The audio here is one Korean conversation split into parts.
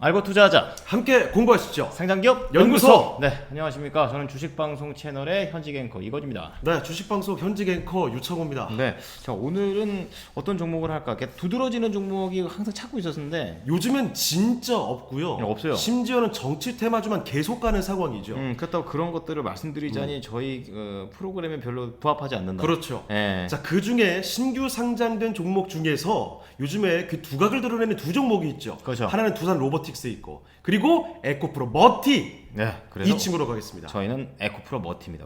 알고 투자하자. 함께 공부하시죠. 상장기업 연구소. 네, 안녕하십니까. 저는 주식방송 채널의 현직 앵커 이거지입니다. 네, 주식방송 현직 앵커 유창호입니다. 네, 자 오늘은 어떤 종목을 할까? 이렇게 두드러지는 종목이 항상 찾고 있었는데 요즘엔 진짜 없고요. 없어요. 심지어는 정치 테마주만 계속 가는 상황이죠. 그렇다고 그런 것들을 말씀드리자니 저희 프로그램에 별로 부합하지 않는다. 그렇죠. 네. 자, 그 중에 신규 상장된 종목 중에서 요즘에 그 두각을 드러내는 두 종목이 있죠. 그렇죠. 하나는 두산 로보틱스 있고, 그리고 에코프로 머티. 네, 그래서 이 친구로 가겠습니다. 저희는 에코프로 머티입니다.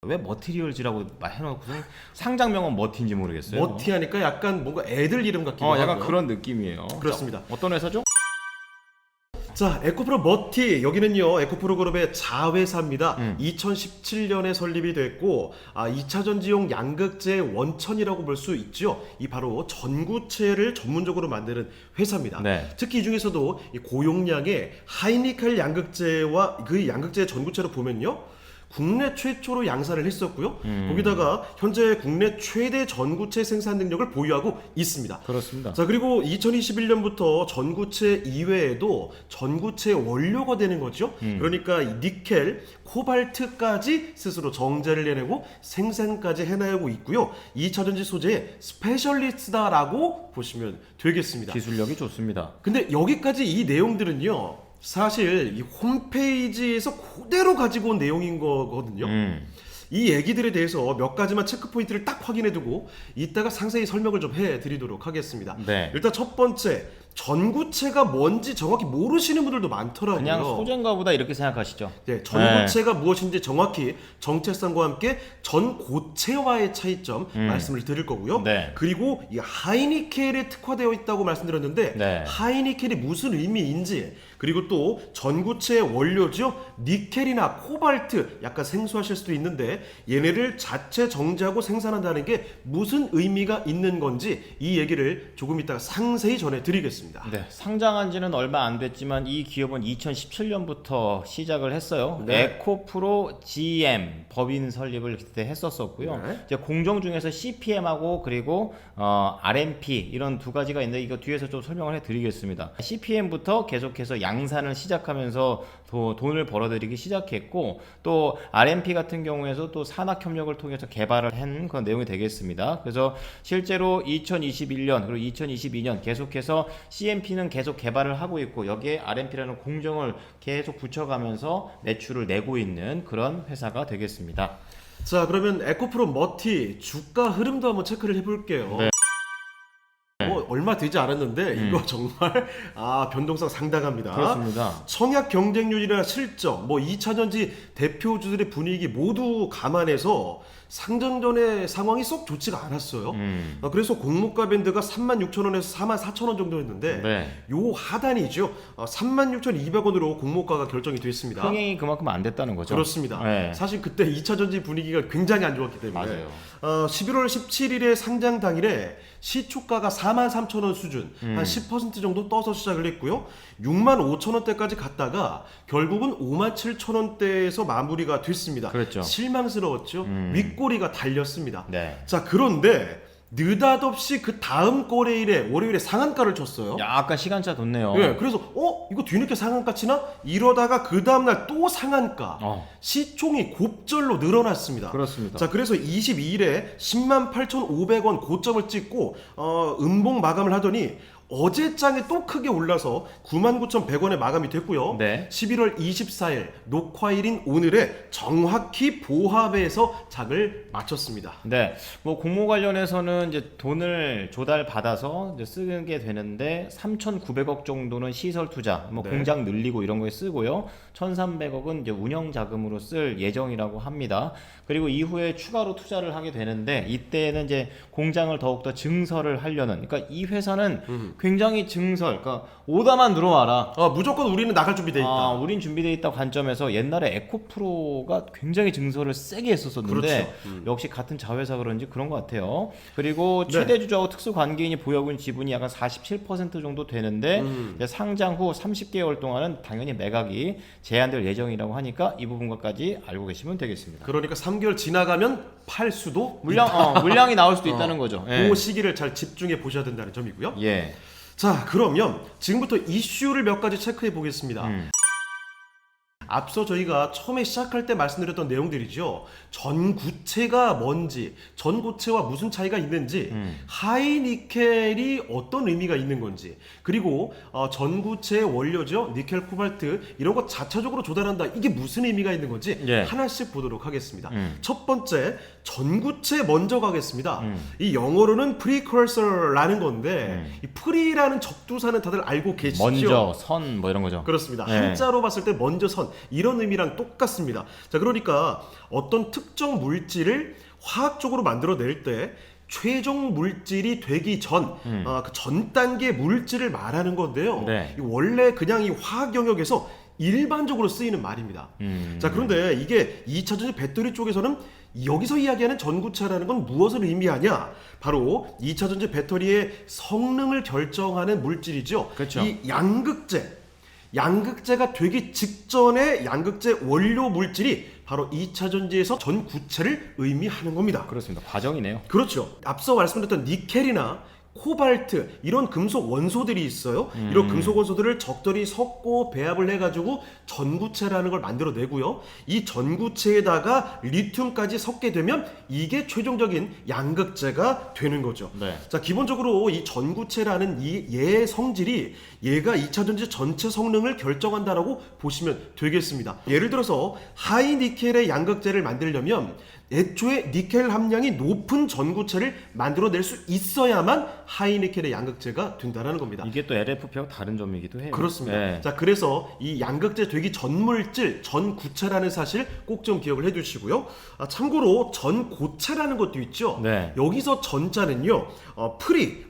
왜 머티리얼즈라고 해놓고서 상장명은 머티인지 모르겠어요. 머티 하니까 약간 뭔가 애들 이름 같기도 하고. 약간 그런 느낌이에요. 그렇습니다. 자, 어떤 회사죠? 자, 에코프로 머티, 여기는요 에코프로 그룹의 자회사입니다. 2017년에 설립이 됐고 2차 전지용 양극재 원천이라고 볼 수 있죠. 이 바로 전구체를 전문적으로 만드는 회사입니다. 네. 특히 이 중에서도 이 고용량의 하이니켈 양극재와 그 양극재 전구체를 보면요, 국내 최초로 양산을 했었고요. 거기다가 현재 국내 최대 전구체 생산 능력을 보유하고 있습니다. 그렇습니다. 자, 그리고 2021년부터 전구체 이외에도 전구체 원료가 되는 거죠. 그러니까 이 니켈, 코발트까지 스스로 정제를 내내고 생산까지 해나가고 있고요. 2차 전지 소재의 스페셜리스트다라고 보시면 되겠습니다. 기술력이 좋습니다. 근데 여기까지 이 내용들은요, 사실 이 홈페이지에서 그대로 가지고 온 내용인 거거든요. 이 얘기들에 대해서 몇 가지만 체크 포인트를 딱 확인해두고 이따가 상세히 설명을 좀 해드리도록 하겠습니다. 네. 일단 첫 번째, 전구체가 뭔지 정확히 모르시는 분들도 많더라고요. 그냥 소재인가 보다 이렇게 생각하시죠. 네, 전구체가 무엇인지 정확히 정체성과 함께 전고체와의 차이점 말씀을 드릴 거고요. 네. 그리고 이 하이니켈에 특화되어 있다고 말씀드렸는데 네. 하이니켈이 무슨 의미인지, 그리고 또 전구체의 원료죠, 니켈이나 코발트, 약간 생소하실 수도 있는데 얘네를 자체 정제하고 생산한다는 게 무슨 의미가 있는 건지 이 얘기를 조금 이따가 상세히 전해드리겠습니다. 네, 상장한 지는 얼마 안 됐지만 이 기업은 2017년부터 시작을 했어요. 네. 에코프로 GM 법인 설립을 그때 했었었고요. 네. 이제 공정 중에서 CPM하고 그리고 RMP 이런 두 가지가 있는데 이거 뒤에서 좀 설명을 해드리겠습니다. CPM부터 계속해서 양산을 시작하면서 돈을 벌어들이기 시작했고, 또 RMP 같은 경우에서 또 산학협력을 통해서 개발을 한 그런 내용이 되겠습니다. 그래서 실제로 2021년 그리고 2022년 계속해서 CMP는 계속 개발을 하고 있고 여기에 RMP라는 공정을 계속 붙여가면서 매출을 내고 있는 그런 회사가 되겠습니다. 자, 그러면 에코프로 머티 주가 흐름도 한번 체크를 해볼게요. 네. 얼마 되지 않았는데 이거 정말 변동성 상당합니다. 그렇습니다. 청약 경쟁률이나 실적, 2차 전지 대표주들의 분위기 모두 감안해서 상장 전의 상황이 쏙 좋지가 않았어요. 그래서 공모가 밴드가 36,000원에서 44,000원 정도였는데 네. 요 하단이죠. 36,200원으로 공모가가 결정이 됐습니다. 흥행이 그만큼 안 됐다는 거죠. 그렇습니다. 네. 사실 그때 2차 전지 분위기가 굉장히 안 좋았기 때문에 맞아요. 11월 17일에 상장 당일에 시초가가 43,000원 수준, 한 10% 정도 떠서 시작을 했고요. 65,000원대까지 갔다가 결국은 57,000원대에서 마무리가 됐습니다. 그렇죠. 실망스러웠죠. 윗꼬리가 달렸습니다. 네. 자, 그런데 느닷없이 그 다음 거래일에 월요일에 상한가를 쳤어요. 약간 시간차 뒀네요. 네, 그래서 이거 뒤늦게 상한가 치나? 이러다가 그 다음날 또 상한가. 시총이 곱절로 늘어났습니다. 그렇습니다. 자, 그래서 22일에 108,500원 고점을 찍고 음봉 마감을 하더니 어제장에 또 크게 올라서 99,100원에 마감이 됐고요. 네. 11월 24일 녹화일인 오늘에 정확히 보합에서 장을 마쳤습니다. 네, 공모 관련해서는 이제 돈을 조달 받아서 이제 쓰게 되는데 3,900억 정도는 시설 투자, 네. 공장 늘리고 이런 거에 쓰고요. 1,300억은 이제 운영 자금으로 쓸 예정이라고 합니다. 그리고 이후에 추가로 투자를 하게 되는데 이때는 이제 공장을 더욱더 증설을 하려는, 그러니까 이 회사는 굉장히 그러니까 오다만 들어와라. 무조건 우리는 나갈 준비돼 있다. 우린 준비되어 있다 관점에서 옛날에 에코프로가 굉장히 증설을 세게 했었었는데 그렇죠. 역시 같은 자회사 그런지 그런 것 같아요. 그리고 최대 주주하고 특수 관계인이 보유하고 있는 지분이 약간 47% 정도 되는데 이제 상장 후 30개월 동안은 당연히 매각이 제한될 예정이라고 하니까 이 부분까지 알고 계시면 되겠습니다. 그러니까 3개월 지나가면 팔 수도 물량이 나올 수도 있다는 거죠. 예. 그 시기를 잘 집중해 보셔야 된다는 점이고요. 예. 자, 그러면 지금부터 이슈를 몇 가지 체크해 보겠습니다. 앞서 저희가 처음에 시작할 때 말씀드렸던 내용들이죠. 전구체가 뭔지, 전구체와 무슨 차이가 있는지, 하이니켈이 어떤 의미가 있는 건지, 그리고 전구체의 원료죠, 니켈, 코발트 이런 거 자체적으로 조달한다, 이게 무슨 의미가 있는 건지 예. 하나씩 보도록 하겠습니다. 첫 번째, 전구체 먼저 가겠습니다. 이 영어로는 precursor라는 건데 이 pre라는 접두사는 다들 알고 계시죠? 먼저, 선 뭐 이런 거죠. 그렇습니다. 네. 한자로 봤을 때 먼저 선 이런 의미랑 똑같습니다. 자, 그러니까 어떤 특정 물질을 화학적으로 만들어낼 때 최종 물질이 되기 전, 그 전 단계 물질을 말하는 건데요. 네. 이 원래 그냥 이 화학 영역에서 일반적으로 쓰이는 말입니다. 자, 그런데 이게 2차전지 배터리 쪽에서는 여기서 이야기하는 전구체라는 건 무엇을 의미하냐? 바로 2차전지 배터리의 성능을 결정하는 물질이죠. 그렇죠. 이 양극재가 되기 직전의 양극재 원료 물질이 바로 2차 전지에서 전구체를 의미하는 겁니다. 그렇습니다. 과정이네요. 그렇죠. 앞서 말씀드렸던 니켈이나 코발트 이런 금속 원소들이 있어요. 이런 금속 원소들을 적절히 섞고 배합을 해가지고 전구체라는 걸 만들어내고요. 이 전구체에다가 리튬까지 섞게 되면 이게 최종적인 양극재가 되는 거죠. 네. 자, 기본적으로 이 전구체라는 얘의 성질이 얘가 2차 전지 전체 성능을 결정한다라고 보시면 되겠습니다. 예를 들어서 하이니켈의 양극재를 만들려면 애초에 니켈 함량이 높은 전구체를 만들어낼 수 있어야만 하이니켈의 양극재가 된다는 겁니다. 이게 또 LFP하고 다른 점이기도 해요. 그렇습니다. 네. 자, 그래서 이 양극재 되기 전 물질 전구체라는 사실 꼭 좀 기억을 해두시고요. 참고로 전고체라는 것도 있죠. 네. 여기서 전자는요,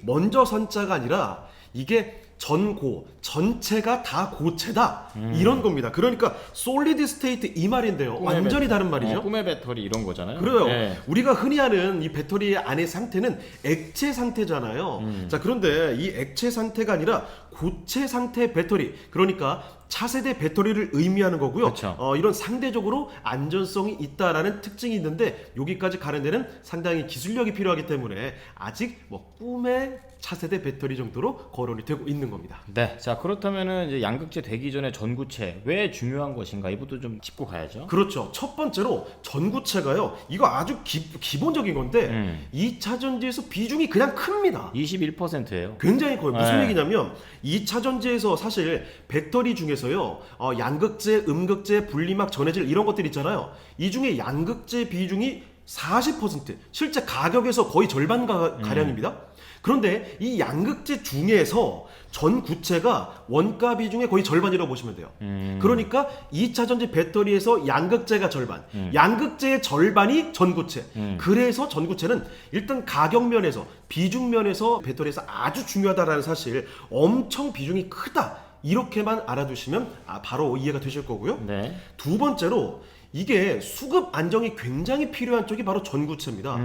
먼저 선자가 아니라 이게 전고, 전체가 다 고체다 이런 겁니다. 그러니까 솔리드 스테이트 이 말인데요. 완전히 다른 말이죠. 꿈의 배터리 이런 거잖아요. 그래요. 네. 우리가 흔히 아는 이 배터리 안의 상태는 액체 상태잖아요. 자, 그런데 이 액체 상태가 아니라 고체 상태 배터리, 그러니까 차세대 배터리를 의미하는 거고요. 그쵸. 이런 상대적으로 안전성이 있다라는 특징이 있는데 여기까지 가는 데는 상당히 기술력이 필요하기 때문에 아직 뭐 꿈의 차세대 배터리 정도로 거론이 되고 있는 겁니다. 네. 자, 그렇다면은 이제 양극재 되기 전에 전구체 왜 중요한 것인가? 이부터 좀 짚고 가야죠. 그렇죠. 첫 번째로 전구체가요. 이거 아주 기본적인 건데 2차 전지에서 비중이 그냥 큽니다. 21%예요. 굉장히 커요. 무슨 네. 얘기냐면 2차 전지에서 사실 배터리 중에서요. 양극재, 음극재, 분리막, 전해질 이런 것들 있잖아요. 이 중에 양극재 비중이 40%, 실제 가격에서 거의 절반 가량입니다. 그런데 이 양극재 중에서 전구체가 원가 비중의 거의 절반이라고 보시면 돼요. 그러니까 2차 전지 배터리에서 양극재가 절반, 양극재의 절반이 전구체. 그래서 전구체는 일단 가격 면에서, 비중 면에서 배터리에서 아주 중요하다라는 사실, 엄청 비중이 크다. 이렇게만 알아두시면 바로 이해가 되실 거고요. 네. 두 번째로 이게 수급 안정이 굉장히 필요한 쪽이 바로 전구체입니다.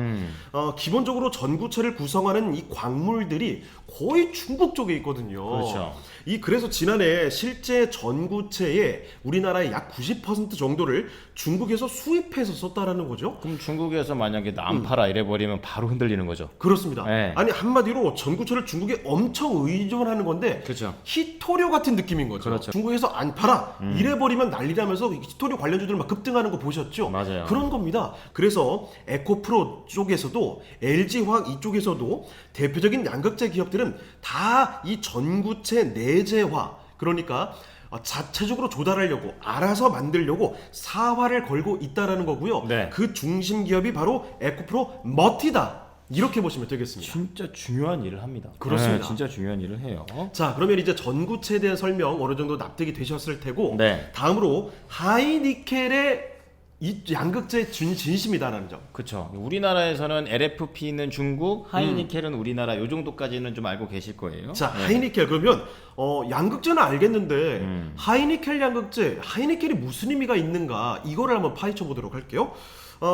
기본적으로 전구체를 구성하는 이 광물들이 거의 중국 쪽에 있거든요. 그렇죠. 그래서 지난해 실제 전구체의 우리나라의 약 90% 정도를 중국에서 수입해서 썼다라는 거죠. 그럼 중국에서 만약에 안 팔아 이래 버리면 바로 흔들리는 거죠. 그렇습니다. 네. 아니, 한마디로 전구체를 중국에 엄청 의존하는 건데 그렇죠. 히토류 같은 느낌인 거죠. 그렇죠. 중국에서 안 팔아 이래 버리면 난리나면서 히토류 관련주들 막 급등하는 거 보셨죠? 맞아요. 그런 겁니다. 그래서 에코프로 쪽에서도 LG화학 이쪽에서도 대표적인 양극재 기업들은 다 이 전구체 내재화, 그러니까 자체적으로 조달하려고, 알아서 만들려고 사활을 걸고 있다라는 거고요. 네. 그 중심 기업이 바로 에코프로 머티다. 이렇게 보시면 되겠습니다. 진짜 중요한 일을 합니다. 그렇습니다. 네, 진짜 중요한 일을 해요. 자, 그러면 이제 전구체에 대한 설명 어느 정도 납득이 되셨을 테고, 네. 다음으로 하이니켈의 이 양극재 진심이다라는 점. 그렇죠. 우리나라에서는 LFP는 중국, 하이니켈은 우리나라 요 정도까지는 좀 알고 계실 거예요. 자, 네. 하이니켈 그러면 양극재는 알겠는데 하이니켈 양극재, 하이니켈이 무슨 의미가 있는가 이거를 한번 파헤쳐 보도록 할게요.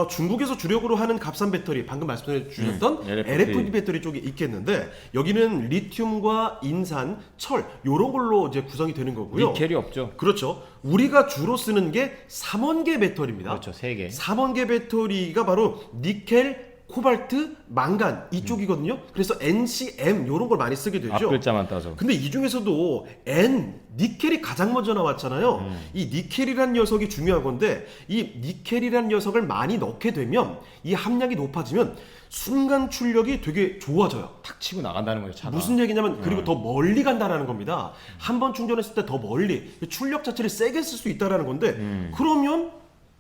중국에서 주력으로 하는 값싼 배터리, 방금 말씀해 주셨던 LFP 배터리 쪽이 있겠는데, 여기는 리튬과 인산, 철 요런 걸로 이제 구성이 되는 거고요. 니켈이 없죠. 그렇죠. 우리가 주로 쓰는 게 3원계 배터리입니다. 그렇죠. 3개. 3원계 배터리가 바로 니켈, 코발트, 망간 이쪽이거든요. 그래서 NCM 이런 걸 많이 쓰게 되죠. 앞 글자만 따서. 근데 이 중에서도 N, 니켈이 가장 먼저 나왔잖아요. 이 니켈이란 녀석이 중요한 건데 이 니켈이란 녀석을 많이 넣게 되면 이 함량이 높아지면 순간 출력이 되게 좋아져요. 탁 치고 나간다는 거예요, 차가. 무슨 얘기냐면 그리고 더 멀리 간다라는 겁니다. 한 번 충전했을 때 더 멀리 출력 자체를 세게 쓸 수 있다라는 건데 그러면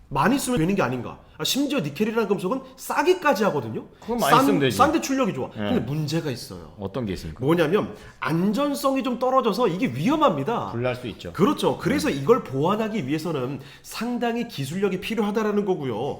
많이 쓰면 되는 게 아닌가. 심지어 니켈이라는 금속은 싸기까지 하거든요. 그건 많이 쓰면 되지. 싼데 출력이 좋아. 근데 문제가 있어요. 어떤 게 있습니까? 뭐냐면 안전성이 좀 떨어져서 이게 위험합니다. 불날 수 있죠. 그렇죠. 그래서 이걸 보완하기 위해서는 상당히 기술력이 필요하다라는 거고요.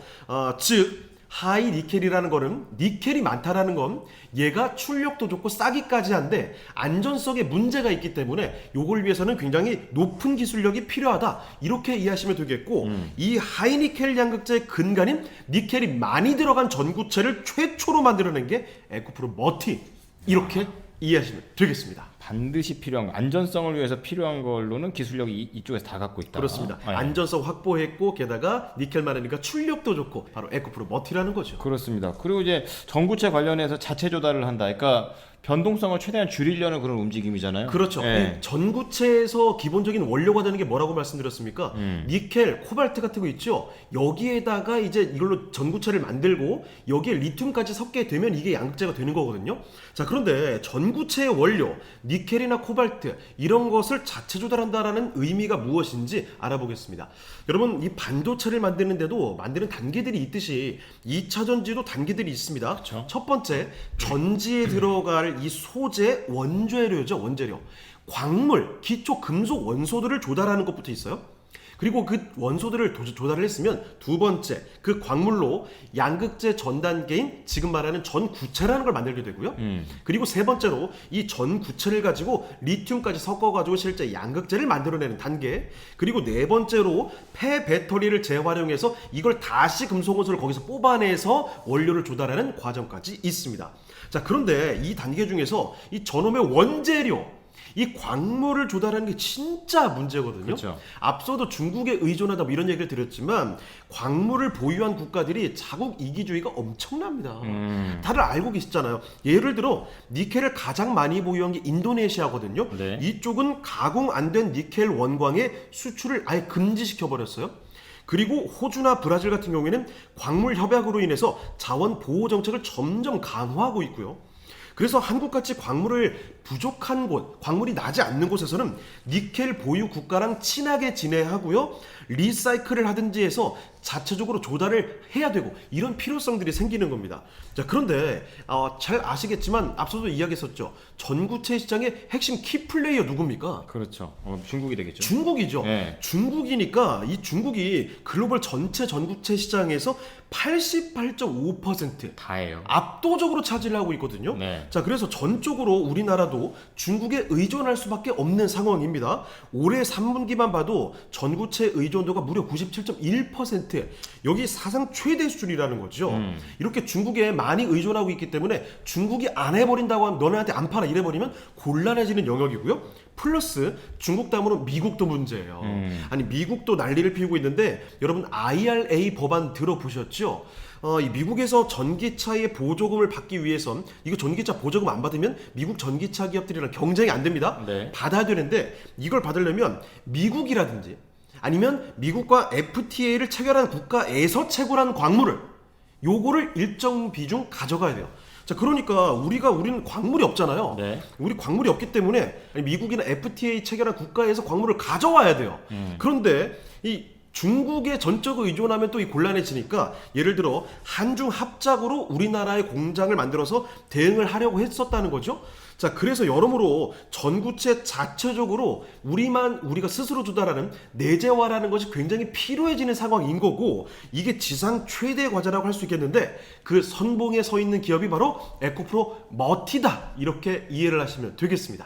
즉 하이 니켈이라는 거는 니켈이 많다라는 건 얘가 출력도 좋고 싸기까지 한데 안전성에 문제가 있기 때문에 요걸 위해서는 굉장히 높은 기술력이 필요하다 이렇게 이해하시면 되겠고 이 하이 니켈 양극재의 근간인 니켈이 많이 들어간 전구체를 최초로 만들어낸 게 에코프로 머티 이렇게 이해하시면 되겠습니다. 반드시 필요한 거, 안전성을 위해서 필요한 걸로는 기술력이 이쪽에서 다 갖고 있다. 그렇습니다. 아, 예. 안전성 확보했고 게다가 니켈 많으니까 출력도 좋고 바로 에코프로 머티라는 거죠. 그렇습니다. 그리고 이제 전구체 관련해서 자체 조달을 한다. 그러니까 변동성을 최대한 줄이려는 그런 움직임이잖아요. 그렇죠. 예. 전구체에서 기본적인 원료가 되는 게 뭐라고 말씀드렸습니까? 니켈, 코발트 같은 거 있죠. 여기에다가 이제 이걸로 전구체를 만들고 여기에 리튬까지 섞게 되면 이게 양극재가 되는 거거든요. 자, 그런데 전구체의 원료, 니켈이나 코발트 이런 것을 자체 조달한다라는 의미가 무엇인지 알아보겠습니다. 여러분, 이 반도체를 만드는데도 만드는 단계들이 있듯이 2차 전지도 단계들이 있습니다. 그렇죠. 첫 번째, 전지에 들어갈 이 소재 원재료죠. 원재료. 광물, 기초 금속 원소들을 조달하는 것부터 있어요. 그리고 그 원소들을 조달을 했으면 두 번째, 그 광물로 양극재 전 단계인 지금 말하는 전구체라는 걸 만들게 되고요. 그리고 세 번째로 이 전구체를 가지고 리튬까지 섞어가지고 실제 양극재를 만들어내는 단계. 그리고 네 번째로 폐배터리를 재활용해서 이걸 다시 금속 원소를 거기서 뽑아내서 원료를 조달하는 과정까지 있습니다. 자, 그런데 이 단계 중에서 이 저놈의 원재료, 이 광물을 조달하는 게 진짜 문제거든요. 그렇죠. 앞서도 중국에 의존하다 뭐 이런 얘기를 드렸지만 광물을 보유한 국가들이 자국 이기주의가 엄청납니다. 다들 알고 계시잖아요. 예를 들어 니켈을 가장 많이 보유한 게 인도네시아거든요. 네. 이쪽은 가공 안 된 니켈 원광의 수출을 아예 금지시켜 버렸어요. 그리고 호주나 브라질 같은 경우에는 광물 협약으로 인해서 자원 보호 정책을 점점 강화하고 있고요. 그래서 한국같이 광물을 부족한 곳, 광물이 나지 않는 곳에서는 니켈 보유 국가랑 친하게 지내하고요. 리사이클을 하든지 해서 자체적으로 조달을 해야 되고 이런 필요성들이 생기는 겁니다. 자, 그런데 잘 아시겠지만 앞서도 이야기했었죠. 전구체 시장의 핵심 키플레이어 누굽니까? 그렇죠. 중국이 되겠죠. 중국이죠. 네. 중국이니까 이 중국이 글로벌 전체 전구체 시장에서 88.5% 다예요. 압도적으로 차지를 하고 있거든요. 네. 자, 그래서 전적으로 우리나라도 중국에 의존할 수밖에 없는 상황입니다. 올해 3분기만 봐도 전구체 의존도가 무려 97.1%. 여기 사상 최대 수준이라는 거죠. 이렇게 중국에 많이 의존하고 있기 때문에 중국이 안 해버린다고 하면 너네한테 안 팔아 이래버리면 곤란해지는 영역이고요. 플러스 중국 다음으로 미국도 문제예요. 아니, 미국도 난리를 피우고 있는데 여러분 IRA 법안 들어보셨죠? 이 미국에서 전기차의 보조금을 받기 위해선 이거 전기차 보조금 안 받으면 미국 전기차 기업들이랑 경쟁이 안 됩니다. 네. 받아야 되는데 이걸 받으려면 미국이라든지 아니면 미국과 FTA를 체결한 국가에서 채굴한 광물을 요거를 일정 비중 가져가야 돼요. 자, 그러니까 우리는 광물이 없잖아요. 네. 우리 광물이 없기 때문에 미국이나 FTA 체결한 국가에서 광물을 가져와야 돼요. 그런데 이 중국에 전적으로 의존하면 또 이 곤란해지니까 예를 들어 한중 합작으로 우리나라의 공장을 만들어서 대응을 하려고 했었다는 거죠. 자, 그래서 여러모로 전구체 자체적으로 우리가 스스로 조달하는 내재화라는 것이 굉장히 필요해지는 상황인 거고 이게 지상 최대 과제라고 할 수 있겠는데 그 선봉에 서 있는 기업이 바로 에코프로 머티다 이렇게 이해를 하시면 되겠습니다.